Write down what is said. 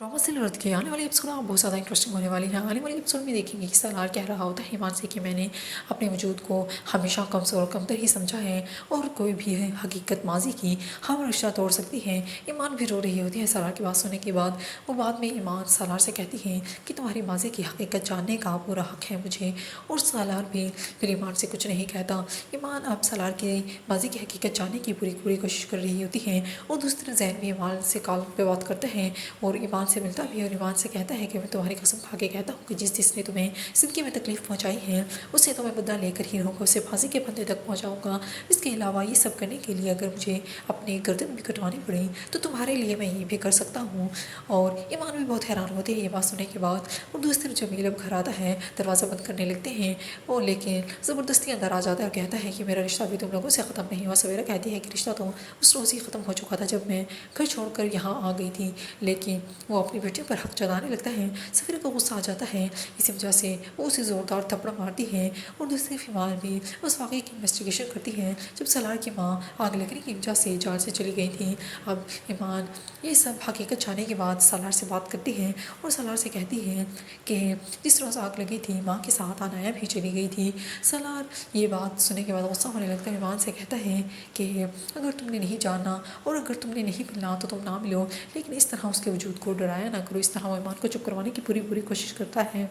Drama से लड़त के आने वाले एपिसोड आप बहुत ज़्यादा इंटरेस्टिंग होने वाली है। आने वाले एपिसोड में देखेंगे कि सलार कह रहा होता है ईमान से कि मैंने अपने वजूद को हमेशा कमज़ोर और कमतर ही समझा है और कोई भी हकीकत माजी की हमारा रिश्ता तोड़ सकती है। ईमान भी रो रही होती है सलार की बात सुनने के बाद। वो बाद में ईमान सलार से कहती है कि तुम्हारी माजी की हकीकत जानने का पूरा हक है मुझे, और सलार भी फिर ईमान से कुछ नहीं कहता। ईमान अब सलार के माजी की हकीकत जानने की पूरी पूरी कोशिश कर रही होती है और दूसरे जहन भी ईमान से कॉल पे बात करते हैं और ईमान से मिलता भी है और ईमान से कहता है कि मैं तुम्हारी कसम खा के कहता हूँ कि जिसने तुम्हें ज़िंदगी में तकलीफ़ पहुँचाई है उसे तो मैं बदला लेकर ही रहूँगा, उसे फांसी के फंदे तक पहुँचाऊँगा। इसके अलावा ये सब करने के लिए अगर मुझे अपनी गर्दन भी कटवानी पड़ी तो तुम्हारे लिए मैं ये भी कर सकता हूँ। और ईमान भी बहुत हैरान होते हैं ये बात सुनने के बाद। और दूसरी तरफ जमील अब घर आता है, दरवाज़ा बंद करने लगते हैं और लेकिन ज़बरदस्ती अंदर आ जाता है और कहता है कि मेरा रिश्ता भी तुम लोगों से ख़त्म नहीं हुआ। सवेरा कहती है कि रिश्ता तो उस रोज़ ही ख़त्म हो चुका था जब मैं घर छोड़कर यहाँ आ गई थी, लेकिन वो अपनी बेटियों पर हक जताने लगता है। सफ़ीरा को गुस्सा आ जाता है, इसी वजह से वो उसे ज़ोरदार थप्पड़ मारती है और दूसरी फीमेल भी उस वाक़े की इन्वेस्टिगेशन करती है जब सलार की माँ आग लगने की वजह से जान से चली गई थी। अब ईमान ये सब हकीकत जानने के बाद सलार से बात करती है और सलार से कहती है कि जिस रोज़ आग लगी थी माँ के साथ अनाया भी चली गई थी। सलार ये बात सुनने के बाद गुस्सा होने लगता है। ईमान से कहता है कि अगर तुमने नहीं जाना और अगर तुमने नहीं मिलना तो तुम ना मिलो, लेकिन इस तरह उसके वजूद को डराया ना करो। इस तरह वो ईमान को चुप करवाने की पूरी पूरी कोशिश करता है।